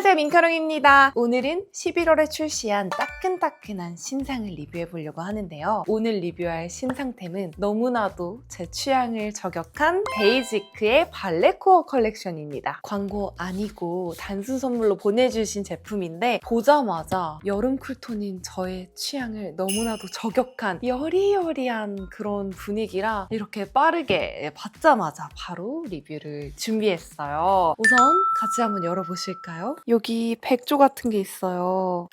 안녕하세요, 민카롱입니다. 오늘은 11월에 출시한 따끈따끈한 신상을 리뷰해보려고 하는데요. 오늘 리뷰할 신상템은 너무나도 제 취향을 저격한 데이지크의 발레코어 컬렉션입니다. 광고 아니고 단순 선물로 보내주신 제품인데 보자마자 여름 쿨톤인 저의 취향을 너무나도 저격한 여리여리한 그런 분위기라 이렇게 빠르게 받자마자 바로 리뷰를 준비했어요. 우선 같이 한번 열어보실까요? 여기 백조 같은 게 있어요.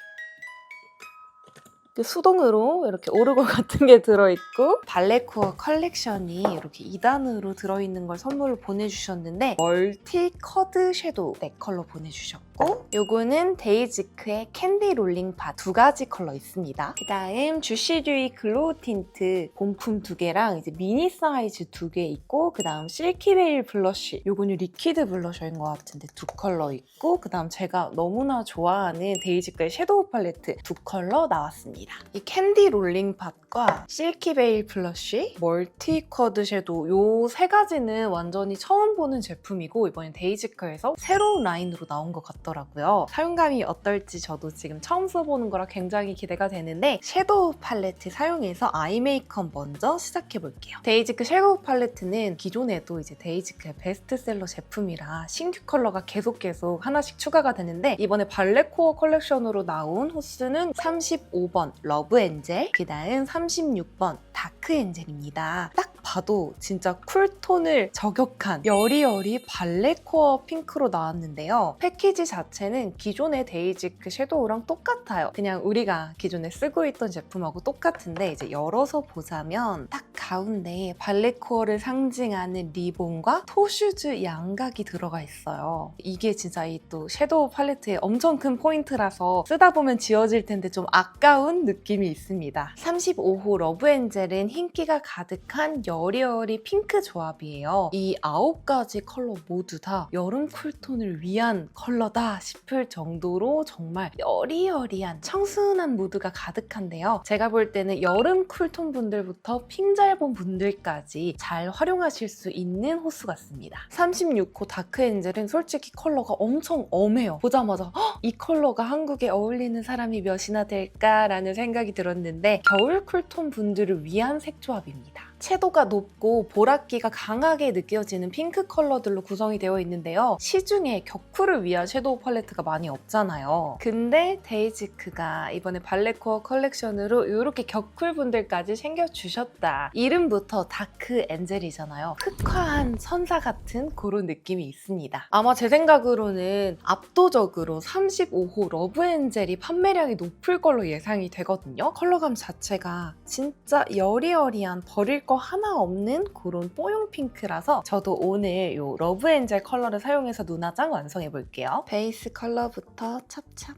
수동으로 이렇게 오르골 같은 게 들어있고 발레코어 컬렉션이 이렇게 2단으로 들어있는 걸 선물로 보내주셨는데 멀티 커드 섀도우 4컬러 보내주셨고 요거는 데이지크의 캔디 롤링 팟 2가지 컬러 있습니다. 그 다음 주시듀이 글로우 틴트 본품 2개랑 이제 미니 사이즈 2개 있고 그 다음 실키베일 블러쉬 요거는 리퀴드 블러셔인 것 같은데 2컬러 있고 그 다음 제가 너무나 좋아하는 데이지크의 섀도우 팔레트 2컬러 나왔습니다. 이 캔디 롤링 팟과 실키베일 블러쉬, 멀티 커드 섀도우 요 세 가지는 완전히 처음 보는 제품이고 이번엔 데이지크에서 새로운 라인으로 나온 것 같더라고요. 사용감이 어떨지 저도 지금 처음 써보는 거라 굉장히 기대가 되는데 섀도우 팔레트 사용해서 아이 메이크업 먼저 시작해볼게요. 데이지크 섀도우 팔레트는 기존에도 이제 데이지크의 베스트셀러 제품이라 신규 컬러가 계속 하나씩 추가가 되는데 이번에 발레코어 컬렉션으로 나온 호수는 35번 러브 엔젤, 그 다음 36번 다크 엔젤입니다. 딱 봐도 진짜 쿨톤을 저격한 여리여리 발레코어 핑크로 나왔는데요. 패키지 자체는 기존의 데이지크 섀도우랑 똑같아요. 그냥 우리가 기존에 쓰고 있던 제품하고 똑같은데 이제 열어서 보자면 딱 가운데에 발레코어를 상징하는 리본과 토슈즈 양각이 들어가 있어요. 이게 진짜 이 또 섀도우 팔레트의 엄청 큰 포인트라서 쓰다 보면 지워질 텐데 좀 아까운 느낌이 있습니다. 35호 러브 엔젤은 흰기가 가득한 여리여리 핑크 조합이에요. 이 9가지 컬러 모두 다 여름 쿨톤을 위한 컬러다 싶을 정도로 정말 여리여리한 청순한 무드가 가득한데요. 제가 볼 때는 여름 쿨톤 분들부터 핑잘본 분들까지 잘 활용하실 수 있는 호수 같습니다. 36호 다크 엔젤은 솔직히 컬러가 엄청 엄해요. 보자마자 이 컬러가 한국에 어울리는 사람이 몇이나 될까라는 생각이 들었는데 겨울 쿨톤 분들을 위한 색조합입니다. 채도가 높고 보랏기가 강하게 느껴지는 핑크 컬러들로 구성이 되어 있는데요. 시중에 격쿨을 위한 섀도우 팔레트가 많이 없잖아요. 근데 데이지크가 이번에 발레코어 컬렉션으로 이렇게 격쿨 분들까지 챙겨주셨다. 이름부터 다크 엔젤이잖아요. 흑화한 선사 같은 그런 느낌이 있습니다. 아마 제 생각으로는 압도적으로 35호 러브 엔젤이 판매량이 높을 걸로 예상이 되거든요. 컬러감 자체가 진짜 여리여리한 버릴 거 하나 없는 그런 뽀용 핑크라서 저도 오늘 이 러브 엔젤 컬러를 사용해서 눈화장 완성해 볼게요. 베이스 컬러부터 찹찹.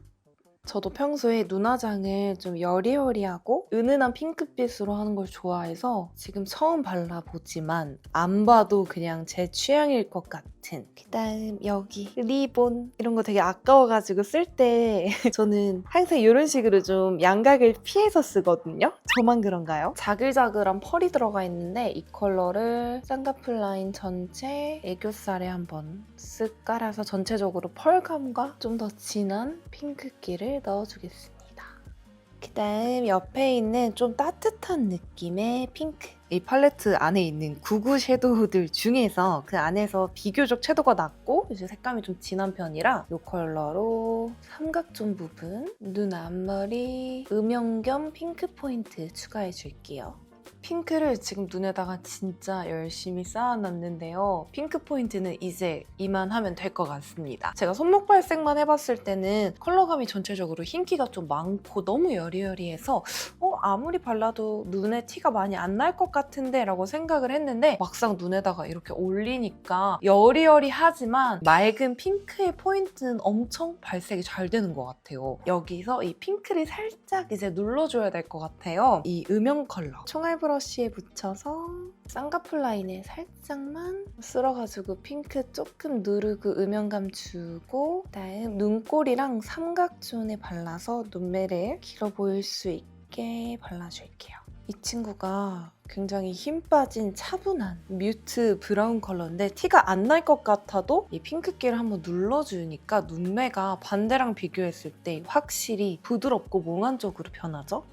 저도 평소에 눈화장을 좀 여리여리하고 은은한 핑크빛으로 하는 걸 좋아해서 지금 처음 발라보지만 안 봐도 그냥 제 취향일 것 같은 그다음 여기 리본 이런 거 되게 아까워가지고 쓸 때 저는 항상 이런 식으로 좀 양각을 피해서 쓰거든요. 저만 그런가요? 자글자글한 펄이 들어가 있는데 이 컬러를 쌍꺼풀 라인 전체 애교살에 한번 쓱 깔아서 전체적으로 펄감과 좀 더 진한 핑크기를 넣어주겠습니다. 그 다음 옆에 있는 좀 따뜻한 느낌의 핑크. 이 팔레트 안에 있는 99 섀도우들 중에서 그 안에서 비교적 채도가 낮고 이제 색감이 좀 진한 편이라 이 컬러로 삼각존 부분, 눈 앞머리, 음영 겸 핑크 포인트 추가해줄게요. 핑크를 지금 눈에다가 진짜 열심히 쌓아놨는데요. 핑크 포인트는 이제 이만하면 될 것 같습니다. 제가 손목 발색만 해봤을 때는 컬러감이 전체적으로 흰기가 좀 많고 너무 여리여리해서 아무리 발라도 눈에 티가 많이 안 날 것 같은데 라고 생각을 했는데 막상 눈에다가 이렇게 올리니까 여리여리하지만 맑은 핑크의 포인트는 엄청 발색이 잘 되는 것 같아요. 여기서 이 핑크를 살짝 이제 눌러줘야 될 것 같아요. 이 음영 컬러 총알 브러쉬에 묻혀서 쌍꺼풀 라인에 살짝만 쓸어가지고 핑크 조금 누르고 음영감 주고 그다음 눈꼬리랑 삼각존에 발라서 눈매를 길어 보일 수 있게 발라줄게요. 이 친구가 굉장히 힘 빠진 차분한 뮤트 브라운 컬러인데 티가 안 날 것 같아도 이 핑크기를 한번 눌러주니까 눈매가 반대랑 비교했을 때 확실히 부드럽고 몽환적으로 변하죠?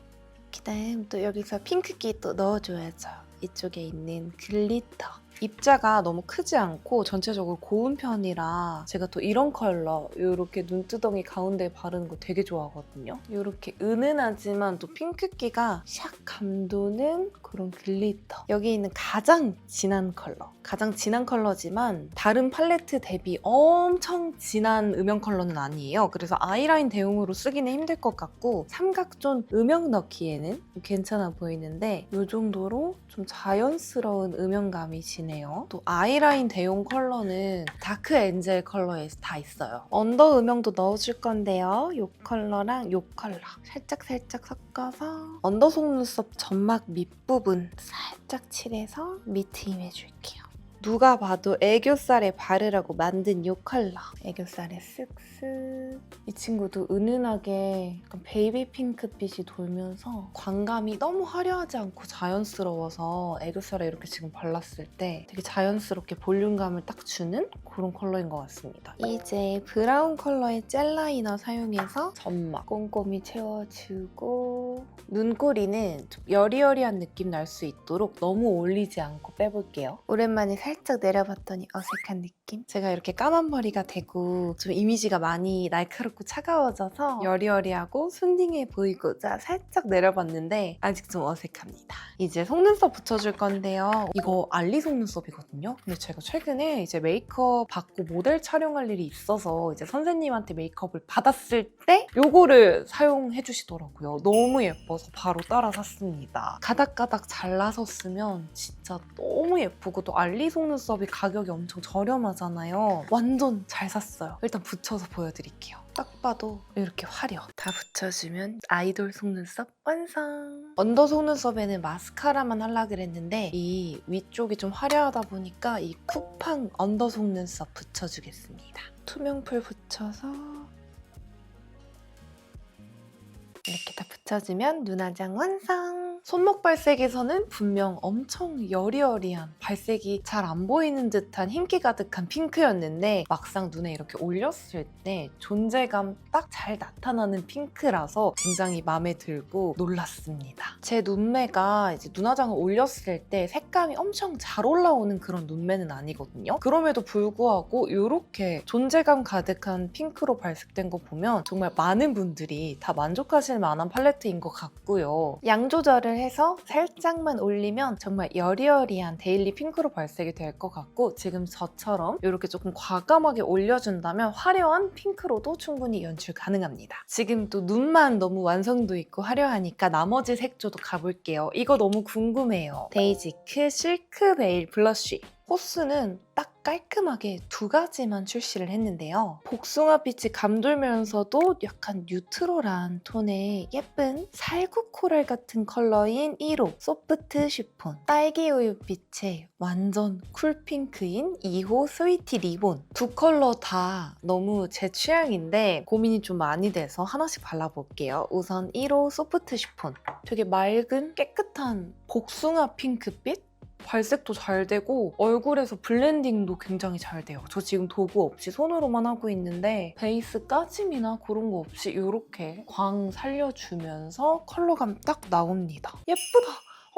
그다음 또 여기서 핑크기 또 넣어줘야죠. 이쪽에 있는 글리터. 입자가 너무 크지 않고 전체적으로 고운 편이라 제가 또 이런 컬러 이렇게 눈두덩이 가운데에 바르는 거 되게 좋아하거든요. 이렇게 은은하지만 또 핑크기가 샥 감도는 그런 글리터. 여기 있는 가장 진한 컬러. 가장 진한 컬러지만 다른 팔레트 대비 엄청 진한 음영 컬러는 아니에요. 그래서 아이라인 대용으로 쓰기는 힘들 것 같고 삼각존 음영 넣기에는 괜찮아 보이는데 이 정도로 좀 자연스러운 음영감이 지네요. 또 아이라인 대용 컬러는 다크 엔젤 컬러에 다 있어요. 언더 음영도 넣어줄 건데요. 이 컬러랑 이 컬러 살짝 섞어서 언더 속눈썹 점막 밑부분 살짝 칠해서 미트 임해줄게요. 누가 봐도 애교살에 바르라고 만든 이 컬러. 애교살에 쓱쓱. 이 친구도 은은하게 약간 베이비 핑크빛이 돌면서 광감이 너무 화려하지 않고 자연스러워서 애교살에 이렇게 지금 발랐을 때 되게 자연스럽게 볼륨감을 딱 주는 그런 컬러인 것 같습니다. 이제 브라운 컬러의 젤 라이너 사용해서 점막 꼼꼼히 채워주고 눈꼬리는 좀 여리여리한 느낌 날 수 있도록 너무 올리지 않고 빼볼게요. 오랜만에 살짝 내려봤더니 어색한 느낌? 제가 이렇게 까만 머리가 되고 좀 이미지가 많이 날카롭고 차가워져서 여리여리하고 순딩해 보이고자 살짝 내려봤는데 아직 좀 어색합니다. 이제 속눈썹 붙여줄 건데요. 이거 알리 속눈썹이거든요. 근데 제가 최근에 이제 메이크업 받고 모델 촬영할 일이 있어서 이제 선생님한테 메이크업을 받았을 때 요거를 사용해 주시더라고요. 너무 예뻐서 바로 따라 샀습니다. 가닥가닥 잘라서 쓰면 진짜 너무 예쁘고 또 알리 속눈썹이 가격이 엄청 저렴하잖아요. 완전 잘 샀어요. 일단 붙여서 보여드릴게요. 딱 봐도 이렇게 화려. 다 붙여주면 아이돌 속눈썹 완성! 언더 속눈썹에는 마스카라만 하려고 그랬는데 이 위쪽이 좀 화려하다 보니까 이 쿠팡 언더 속눈썹 붙여주겠습니다. 투명풀 붙여서 이렇게 다 붙여주면 눈화장 완성! 손목 발색에서는 분명 엄청 여리여리한 발색이 잘 안 보이는 듯한 흰기 가득한 핑크였는데 막상 눈에 이렇게 올렸을 때 존재감 딱 잘 나타나는 핑크라서 굉장히 마음에 들고 놀랐습니다. 제 눈매가 이제 눈화장을 올렸을 때 색감이 엄청 잘 올라오는 그런 눈매는 아니거든요. 그럼에도 불구하고 이렇게 존재감 가득한 핑크로 발색된 거 보면 정말 많은 분들이 다 만족하실 만한 팔레트인 것 같고요. 양 조절을 해서 살짝만 올리면 정말 여리여리한 데일리 핑크로 발색이 될 것 같고 지금 저처럼 이렇게 조금 과감하게 올려준다면 화려한 핑크로도 충분히 연출 가능합니다. 지금 또 눈만 너무 완성도 있고 화려하니까 나머지 색조도 가볼게요. 이거 너무 궁금해요. 데이지크 실크 베일 블러쉬. 호스는 딱 깔끔하게 두 가지만 출시를 했는데요. 복숭아빛이 감돌면서도 약간 뉴트럴한 톤의 예쁜 살구 코랄 같은 컬러인 1호 소프트 쉬폰, 딸기 우유빛의 완전 쿨핑크인 2호 스위티 리본. 두 컬러 다 너무 제 취향인데 고민이 좀 많이 돼서 하나씩 발라볼게요. 우선 1호 소프트 쉬폰. 되게 맑은 깨끗한 복숭아 핑크빛? 발색도 잘 되고 얼굴에서 블렌딩도 굉장히 잘 돼요. 저 지금 도구 없이 손으로만 하고 있는데 베이스 까짐이나 그런 거 없이 이렇게 광 살려주면서 컬러감 딱 나옵니다. 예쁘다!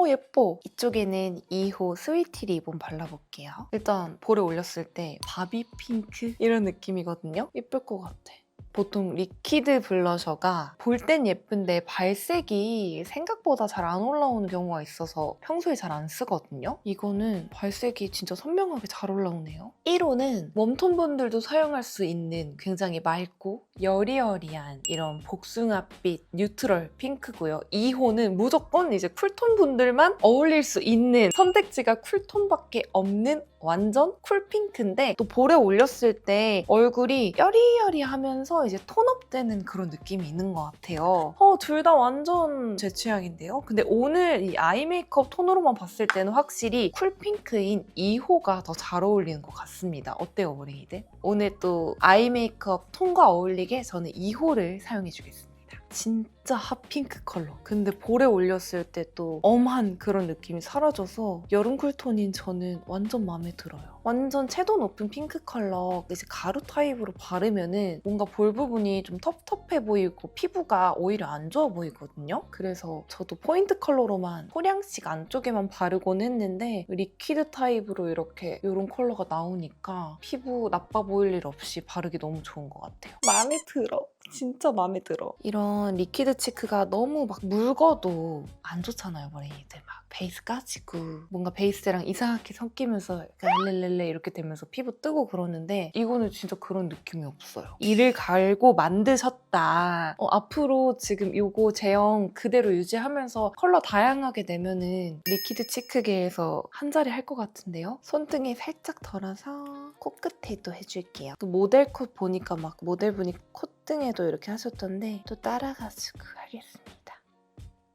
예뻐! 이쪽에는 2호 스위티 리본 발라볼게요. 일단 볼에 올렸을 때 바비 핑크? 이런 느낌이거든요. 예쁠 것 같아. 보통 리퀴드 블러셔가 볼 땐 예쁜데 발색이 생각보다 잘 안 올라오는 경우가 있어서 평소에 잘 안 쓰거든요. 이거는 발색이 진짜 선명하게 잘 올라오네요. 1호는 웜톤 분들도 사용할 수 있는 굉장히 맑고 여리여리한 이런 복숭아빛 뉴트럴 핑크고요. 2호는 무조건 이제 쿨톤 분들만 어울릴 수 있는 선택지가 쿨톤밖에 없는 완전 쿨핑크인데 또 볼에 올렸을 때 얼굴이 여리여리하면서 이제 톤업되는 그런 느낌이 있는 것 같아요. 둘 다 완전 제 취향인데요. 근데 오늘 이 아이 메이크업 톤으로만 봤을 때는 확실히 쿨핑크인 2호가 더 잘 어울리는 것 같습니다. 어때요, 머리이들? 오늘 또 아이 메이크업 톤과 어울리게 저는 2호를 사용해주겠습니다. 진짜 진짜 핫핑크 컬러. 근데 볼에 올렸을 때 또 엄한 그런 느낌이 사라져서 여름 쿨톤인 저는 완전 마음에 들어요. 완전 채도 높은 핑크 컬러 이제 가루 타입으로 바르면은 뭔가 볼 부분이 좀 텁텁해 보이고 피부가 오히려 안 좋아 보이거든요. 그래서 저도 포인트 컬러로만 소량씩 안쪽에만 바르곤 했는데 리퀴드 타입으로 이렇게 이런 컬러가 나오니까 피부 나빠 보일 일 없이 바르기 너무 좋은 것 같아요. 마음에 들어. 진짜 마음에 들어. 이런 리퀴드 치크가 너무 막 묽어도 안 좋잖아요, 머리들. 막 베이스 까지고 뭔가 베이스랑 이상하게 섞이면서 렐렐렐레 이렇게 되면서 피부 뜨고 그러는데 이거는 진짜 그런 느낌이 없어요. 이를 갈고 만드셨다. 앞으로 지금 요거 제형 그대로 유지하면서 컬러 다양하게 내면은 리퀴드 치크계에서 한 자리 할 것 같은데요. 손등에 살짝 덜어서 코끝에도 해줄게요. 또 모델 컷 보니까 막 모델분이 콧등에도 이렇게 하셨던데 또 따라가지고 하겠습니다.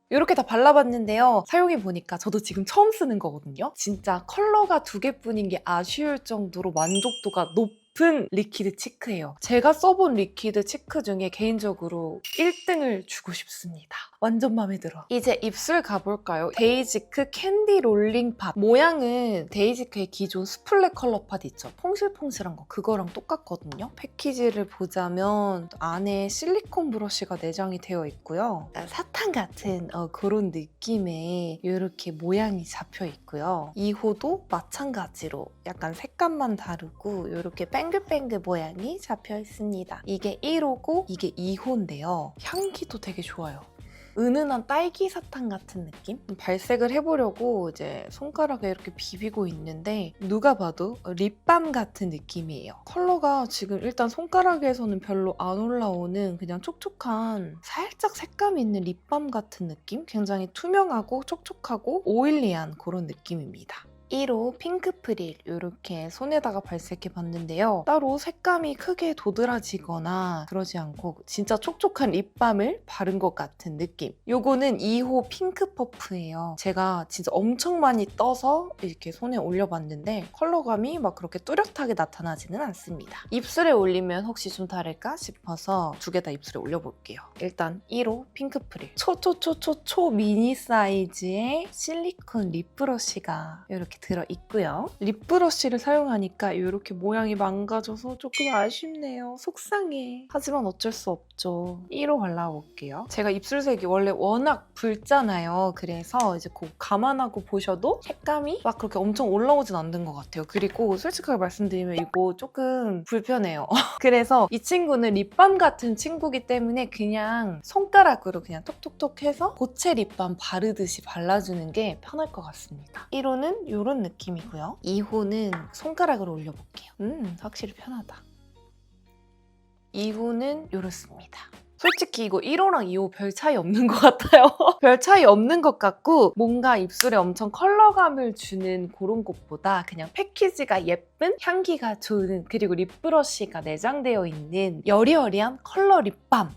이렇게 다 발라봤는데요. 사용해보니까 저도 지금 처음 쓰는 거거든요. 진짜 컬러가 2개뿐인 게 아쉬울 정도로 만족도가 높은 리퀴드 치크예요. 제가 써본 리퀴드 치크 중에 개인적으로 1등을 주고 싶습니다. 완전 마음에 들어. 이제 입술 가볼까요? 데이지크 캔디 롤링 팟. 모양은 데이지크의 기존 수플레 컬러 팟 있죠? 퐁실퐁실한 거. 그거랑 똑같거든요. 패키지를 보자면 안에 실리콘 브러쉬가 내장이 되어 있고요. 사탕 같은 그런 느낌의 이렇게 모양이 잡혀 있고요. 2호도 마찬가지로 약간 색감만 다르고 이렇게 뱅글뱅글 모양이 잡혀 있습니다. 이게 1호고 이게 2호인데요. 향기도 되게 좋아요. 은은한 딸기 사탕 같은 느낌? 발색을 해보려고 이제 손가락에 이렇게 비비고 있는데 누가 봐도 립밤 같은 느낌이에요. 컬러가 지금 일단 손가락에서는 별로 안 올라오는 그냥 촉촉한 살짝 색감 있는 립밤 같은 느낌? 굉장히 투명하고 촉촉하고 오일리한 그런 느낌입니다. 1호 핑크 프릴 이렇게 손에다가 발색해 봤는데요. 따로 색감이 크게 도드라지거나 그러지 않고 진짜 촉촉한 립밤을 바른 것 같은 느낌. 요거는 2호 핑크 퍼프예요. 제가 진짜 엄청 많이 떠서 이렇게 손에 올려봤는데 컬러감이 막 그렇게 뚜렷하게 나타나지는 않습니다. 입술에 올리면 혹시 좀 다를까 싶어서 2개 다 입술에 올려볼게요. 일단 1호 핑크 프릴 초 미니 사이즈의 실리콘 립 브러쉬가 이렇게 들어있고요. 립 브러쉬를 사용하니까 이렇게 모양이 망가져서 조금 아쉽네요. 속상해. 하지만 어쩔 수 없죠. 1호 발라볼게요. 제가 입술색이 원래 워낙 붉잖아요. 그래서 이제 그 감안하고 보셔도 색감이 막 그렇게 엄청 올라오진 않는 것 같아요. 그리고 솔직하게 말씀드리면 이거 조금 불편해요. 그래서 이 친구는 립밤 같은 친구기 때문에 그냥 손가락으로 그냥 톡톡톡 해서 고체 립밤 바르듯이 발라주는 게 편할 것 같습니다. 1호는 이런 느낌이고요. 2호는 손가락으로 올려볼게요. 확실히 편하다. 2호는 이렇습니다. 솔직히 이거 1호랑 2호 별 차이 없는 것 같아요. 별 차이 없는 것 같고 뭔가 입술에 엄청 컬러감을 주는 그런 것보다 그냥 패키지가 예쁜 향기가 좋은 그리고 립브러쉬가 내장되어 있는 여리여리한 컬러 립밤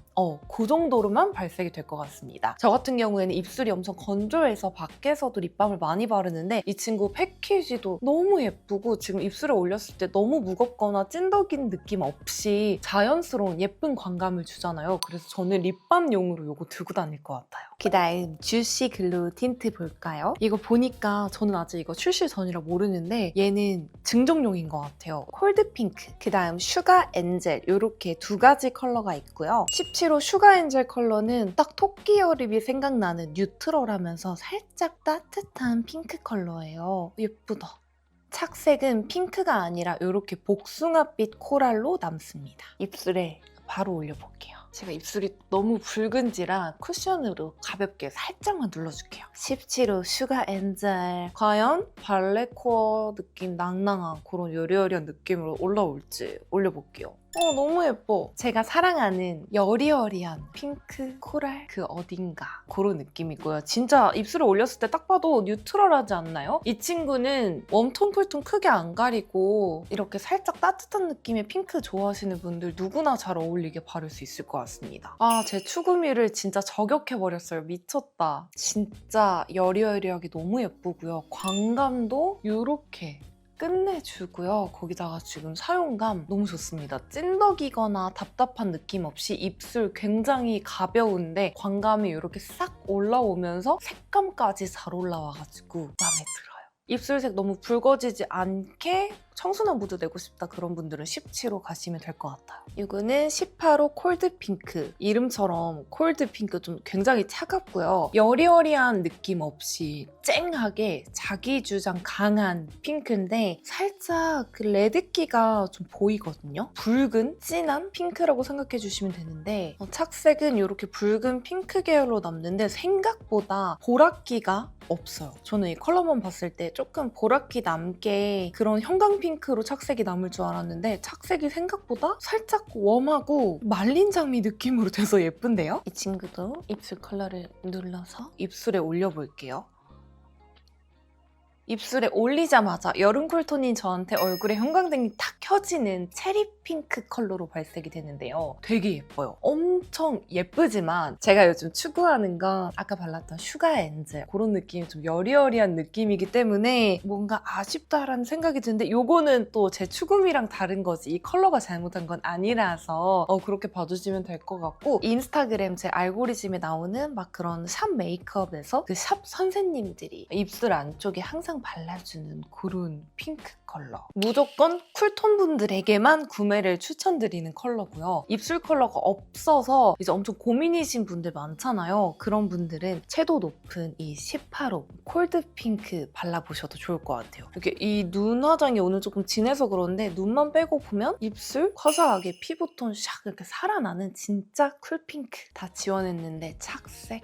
그 정도로만 발색이 될 것 같습니다. 저 같은 경우에는 입술이 엄청 건조해서 밖에서도 립밤을 많이 바르는데 이 친구 패키지도 너무 예쁘고 지금 입술에 올렸을 때 너무 무겁거나 찐덕인 느낌 없이 자연스러운 예쁜 광감을 주잖아요. 그래서 저는 립밤용으로 이거 들고 다닐 것 같아요. 그 다음 주시 글로우 틴트 볼까요? 이거 보니까 저는 아직 이거 출시 전이라 모르는데 얘는 증정용인 것 같아요. 콜드 핑크, 그 다음 슈가 엔젤 이렇게 2가지 컬러가 있고요. 17호 슈가 엔젤 컬러는 딱 토끼 여립이 생각나는 뉴트럴하면서 살짝 따뜻한 핑크 컬러예요. 예쁘다. 착색은 핑크가 아니라 이렇게 복숭아빛 코랄로 남습니다. 입술에 바로 올려볼게요. 제가 입술이 너무 붉은지라 쿠션으로 가볍게 살짝만 눌러줄게요. 17호 슈가 엔젤. 과연 발레 코어 느낌 낭낭한 그런 여리여리한 느낌으로 올라올지 올려볼게요. 너무 예뻐. 제가 사랑하는 여리여리한 핑크 코랄 그 어딘가 그런 느낌이고요. 진짜 입술에 올렸을 때 딱 봐도 뉴트럴하지 않나요? 이 친구는 웜톤, 쿨톤 크게 안 가리고 이렇게 살짝 따뜻한 느낌의 핑크 좋아하시는 분들 누구나 잘 어울리게 바를 수 있을 것 같습니다. 제 추구미를 진짜 저격해버렸어요. 미쳤다. 진짜 여리여리하게 너무 예쁘고요. 광감도 이렇게 끝내주고요. 거기다가 지금 사용감 너무 좋습니다. 찐덕이거나 답답한 느낌 없이 입술 굉장히 가벼운데 광감이 이렇게 싹 올라오면서 색감까지 잘 올라와가지고 마음에 들어요. 입술색 너무 붉어지지 않게 청순한 무드 내고 싶다 그런 분들은 17호 가시면 될 것 같아요. 이거는 18호 콜드핑크. 이름처럼 콜드핑크 좀 굉장히 차갑고요. 여리여리한 느낌 없이 쨍하게 자기 주장 강한 핑크인데 살짝 그 레드기가 좀 보이거든요. 붉은 진한 핑크라고 생각해 주시면 되는데 착색은 이렇게 붉은 핑크 계열로 남는데 생각보다 보랏기가 없어요. 저는 이 컬러만 봤을 때 조금 보랏기 남게 그런 형광핑크로 착색이 남을 줄 알았는데 착색이 생각보다 살짝 웜하고 말린 장미 느낌으로 돼서 예쁜데요? 이 친구도 입술 컬러를 눌러서 입술에 올려볼게요. 입술에 올리자마자 여름 쿨톤인 저한테 얼굴에 형광등이 탁 켜지는 체리 핑크 컬러로 발색이 되는데요. 되게 예뻐요. 엄청 예쁘지만 제가 요즘 추구하는 건 아까 발랐던 슈가 엔젤 그런 느낌이 좀 여리여리한 느낌이기 때문에 뭔가 아쉽다라는 생각이 드는데 이거는 또 제 추구미랑 다른 거지 이 컬러가 잘못한 건 아니라서 그렇게 봐주시면 될 것 같고 인스타그램 제 알고리즘에 나오는 막 그런 샵 메이크업에서 그 샵 선생님들이 입술 안쪽에 항상 발라주는 그런 핑크 컬러. 무조건 쿨톤 분들에게만 구매를 추천드리는 컬러고요. 입술 컬러가 없어서 이제 엄청 고민이신 분들 많잖아요. 그런 분들은 채도 높은 이 18호 콜드 핑크 발라보셔도 좋을 것 같아요. 이렇게 이 눈 화장이 오늘 조금 진해서 그런데 눈만 빼고 보면 입술 화사하게 피부톤 샥 이렇게 살아나는 진짜 쿨핑크 다 지원했는데 착색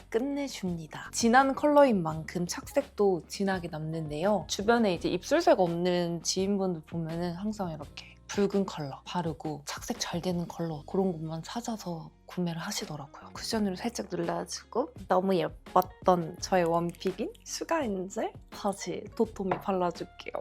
끝내줍니다. 진한 컬러인 만큼 착색도 진하게 남는데요. 주변에 이제 입술색 없는 지인분들 보면은 항상 이렇게 붉은 컬러 바르고 착색 잘 되는 컬러 그런 것만 찾아서 구매를 하시더라고요. 쿠션으로 살짝 눌러주고 너무 예뻤던 저의 원픽인 슈가 엔젤 다시 도톰히 발라줄게요.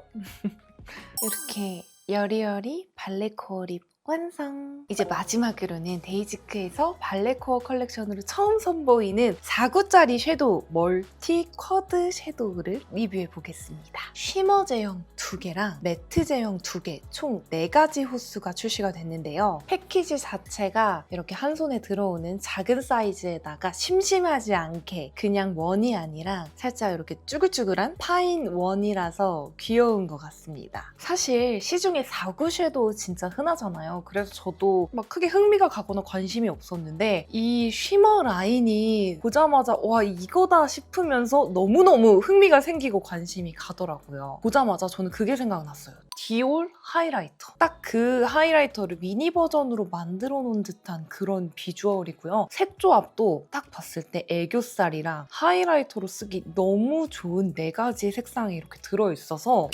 이렇게 여리여리 발레 코어 립 완성! 이제 마지막으로는 데이지크에서 발레 코어 컬렉션으로 처음 선보이는 4구짜리 섀도우 멀티 쿼드 섀도우를 리뷰해보겠습니다. 쉬머 제형 2개랑 매트 제형 2개 총 4가지 호수가 출시가 됐는데요. 패키지 자체가 이렇게 한 손에 들어오는 작은 사이즈에다가 심심하지 않게 그냥 원이 아니라 살짝 이렇게 쭈글쭈글한 파인 원이라서 귀여운 것 같습니다. 사실 시중에 4구 섀도우 진짜 흔하잖아요. 그래서 저도 막 크게 흥미가 가거나 관심이 없었는데 이 쉬머 라인이 보자마자 와 이거다 싶으면서 너무너무 흥미가 생기고 관심이 가더라고요. 보자마자 저는 그게 생각났어요. 디올 하이라이터. 딱 그 하이라이터를 미니 버전으로 만들어 놓은 듯한 그런 비주얼이고요. 색조합도 딱 봤을 때 애교살이랑 하이라이터로 쓰기 너무 좋은 4가지 색상이 이렇게 들어있어서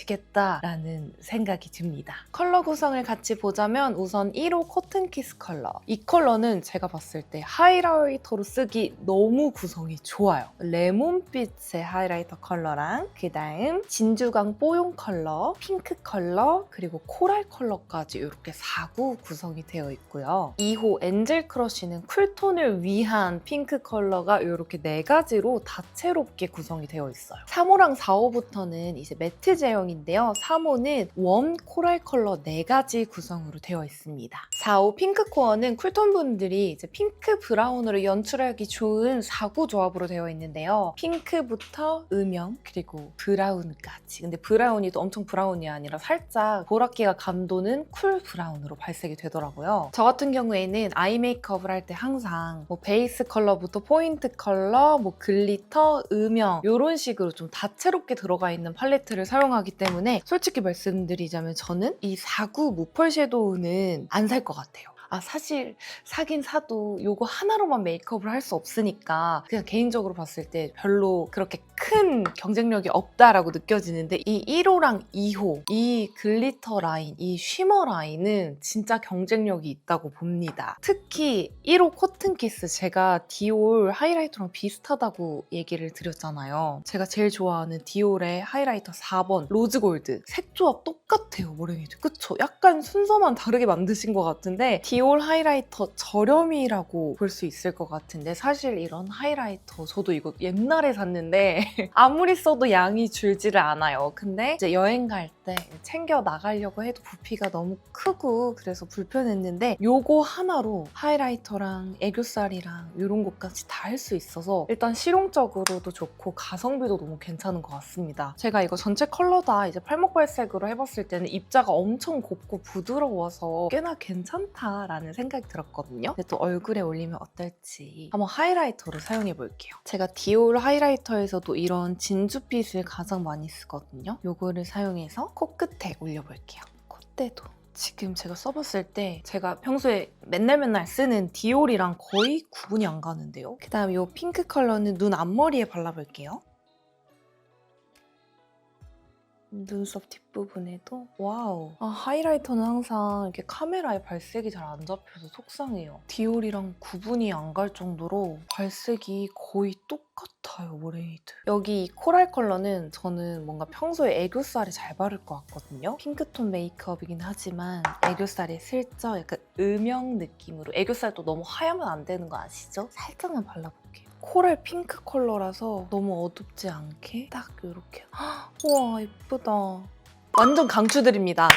유명해지겠다라는 생각이 듭니다. 컬러 구성을 같이 보자면 우선 1호 코튼키스 컬러. 이 컬러는 제가 봤을 때 하이라이터로 쓰기 너무 구성이 좋아요. 레몬빛의 하이라이터 컬러랑 그 다음 진주광 뽀용 컬러, 핑크 컬러, 그리고 코랄 컬러까지 이렇게 4구 구성이 되어 있고요. 2호 엔젤 크러쉬는 쿨톤을 위한 핑크 컬러가 이렇게 4가지로 다채롭게 구성이 되어 있어요. 3호랑 4호부터는 이제 매트 제형인데요. 3호는 웜 코랄 컬러 4가지 구성으로 되어 있습니다. 4호 핑크 코어는 쿨톤 분들이 이제 핑크 브라운으로 연출하기 좋은 4구 조합으로 되어 있는데요. 핑크부터 음영 그리고 브라운까지. 근데 브라운이 또 엄청 브라운이 아니라 살짝 보랏기가 감도는 쿨 브라운으로 발색이 되더라고요. 저 같은 경우에는 아이 메이크업을 할 때 항상 뭐 베이스 컬러부터 포인트 컬러, 뭐 글리터, 음영 이런 식으로 좀 다채롭게 들어가 있는 팔레트를 사용하기 때문에 솔직히 말씀드리자면 저는 이 4구 무펄 섀도우는 안 살 것 같아요. 사실 사긴 사도 이거 하나로만 메이크업을 할 수 없으니까 그냥 개인적으로 봤을 때 별로 그렇게 큰 경쟁력이 없다라고 느껴지는데 이 1호랑 2호 이 글리터 라인, 이 쉬머 라인은 진짜 경쟁력이 있다고 봅니다. 특히 1호 코튼키스 제가 디올 하이라이터랑 비슷하다고 얘기를 드렸잖아요. 제가 제일 좋아하는 디올의 하이라이터 4번 로즈골드 색조합 똑같아요. 모랭이도 그쵸? 약간 순서만 다르게 만드신 것 같은데 디올 디올 하이라이터 저렴이라고 볼 수 있을 것 같은데 사실 이런 하이라이터 저도 이거 옛날에 샀는데 아무리 써도 양이 줄지를 않아요. 근데 이제 여행 갈 때 챙겨 나가려고 해도 부피가 너무 크고 그래서 불편했는데 요거 하나로 하이라이터랑 애교살이랑 이런 것까지 다 할 수 있어서 일단 실용적으로도 좋고 가성비도 너무 괜찮은 것 같습니다. 제가 이거 전체 컬러 다 이제 팔목발색으로 해봤을 때는 입자가 엄청 곱고 부드러워서 꽤나 괜찮다라는 생각이 들었거든요. 근데 또 얼굴에 올리면 어떨지 한번 하이라이터로 사용해 볼게요. 제가 디올 하이라이터에서도 이런 진주빛을 가장 많이 쓰거든요. 요거를 사용해서 코끝에 올려볼게요. 콧대도 지금 제가 써봤을 때 제가 평소에 맨날 쓰는 디올이랑 거의 구분이 안 가는데요. 그다음 이 핑크 컬러는 눈 앞머리에 발라볼게요. 눈썹 뒷부분에도 와우. 하이라이터는 항상 이렇게 카메라에 발색이 잘 안 잡혀서 속상해요. 디올이랑 구분이 안 갈 정도로 발색이 거의 똑같아요, 오레이드. 여기 이 코랄 컬러는 저는 뭔가 평소에 애교살에 잘 바를 것 같거든요. 핑크톤 메이크업이긴 하지만 애교살에 슬쩍 약간 음영 느낌으로 애교살도 너무 하얗면 안 되는 거 아시죠? 살짝만 발라볼게요. 코랄 핑크 컬러라서 너무 어둡지 않게 딱 이렇게. 우와 예쁘다. 완전 강추드립니다.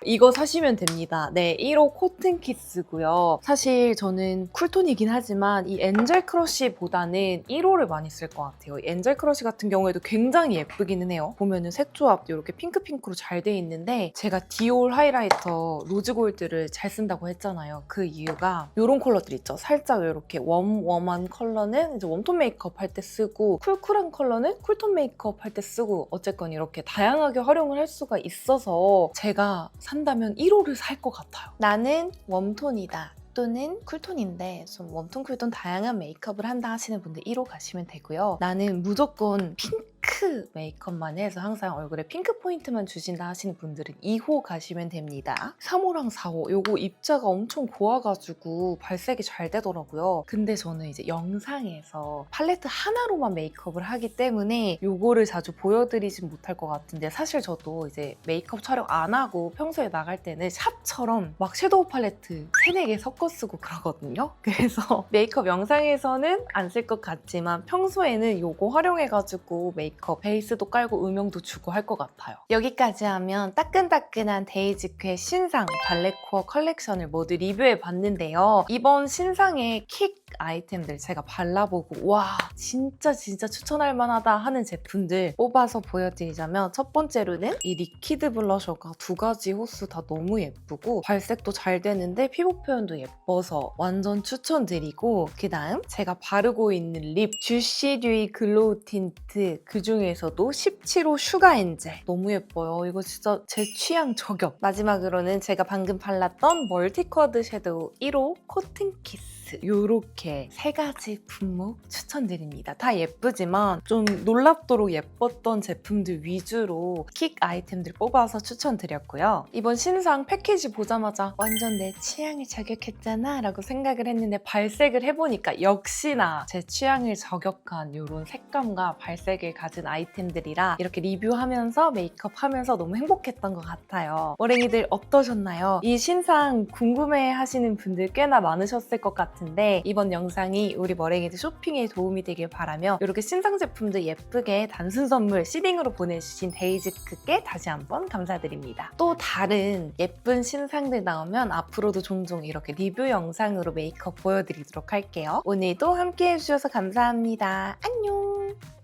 이거 사시면 됩니다. 네, 1호 코튼키스고요. 사실 저는 쿨톤이긴 하지만 이 엔젤 크러쉬보다는 1호를 많이 쓸 것 같아요. 이 엔젤 크러쉬 같은 경우에도 굉장히 예쁘기는 해요. 보면은 색 조합도 이렇게 핑크핑크로 잘 돼 있는데 제가 디올 하이라이터 로즈 골드를 잘 쓴다고 했잖아요. 그 이유가 이런 컬러들 있죠. 살짝 이렇게 웜한 컬러는 이제 웜톤 메이크업 할 때 쓰고 쿨쿨한 컬러는 쿨톤 메이크업 할 때 쓰고 어쨌건 이렇게 다양하게 활용을 할 수가 있어서 제가 산다면 1호를 살 것 같아요. 나는 웜톤이다. 또는 쿨톤인데 좀 웜톤, 쿨톤 다양한 메이크업을 한다 하시는 분들 1호 가시면 되고요. 나는 무조건 핑크 메이크업만 해서 항상 얼굴에 핑크 포인트만 주신다 하시는 분들은 2호 가시면 됩니다. 3호랑 4호 요거 입자가 엄청 고와가지고 발색이 잘 되더라고요. 근데 저는 이제 영상에서 팔레트 하나로만 메이크업을 하기 때문에 요거를 자주 보여드리진 못할 것 같은데 사실 저도 이제 메이크업 촬영 안 하고 평소에 나갈 때는 샵처럼 막 섀도우 팔레트 3, 4개 섞어 쓰고 그러거든요. 그래서 메이크업 영상에서는 안 쓸 것 같지만 평소에는 요거 활용해가지고 메이크업 베이스도 깔고 음영도 주고 할 것 같아요. 여기까지 하면 따끈따끈한 데이지크의 신상 발레코어 컬렉션을 모두 리뷰해봤는데요. 이번 신상의 킥 아이템들 제가 발라보고 와 진짜 추천할 만하다 하는 제품들 뽑아서 보여드리자면 첫 번째로는 이 리퀴드 블러셔가 2가지 호수 다 너무 예쁘고 발색도 잘 되는데 피부 표현도 예뻐서 완전 추천드리고 그 다음 제가 바르고 있는 립 주시듀이 글로우 틴트 그 중에서도 17호 슈가 엔젤 너무 예뻐요. 이거 진짜 제 취향 저격. 마지막으로는 제가 방금 발랐던 멀티커드 섀도우 1호 코튼키스 요렇게 3가지 품목 추천드립니다. 다 예쁘지만 좀 놀랍도록 예뻤던 제품들 위주로 킥 아이템들 뽑아서 추천드렸고요. 이번 신상 패키지 보자마자 완전 내 취향을 저격했잖아 라고 생각을 했는데 발색을 해보니까 역시나 제 취향을 저격한 이런 색감과 발색을 가진 아이템들이라 이렇게 리뷰하면서 메이크업하면서 너무 행복했던 것 같아요. 머랭이들 어떠셨나요? 이 신상 궁금해 하시는 분들 꽤나 많으셨을 것 같은데 이번 영상이 우리 머랭이들 쇼핑에 도움이 되길 바라며 이렇게 신상 제품들 예쁘게 단순 선물 시딩으로 보내주신 데이지크께 다시 한번 감사드립니다. 또 다른 예쁜 신상들 나오면 앞으로도 종종 이렇게 리뷰 영상으로 메이크업 보여드리도록 할게요. 오늘도 함께 해주셔서 감사합니다. 안녕!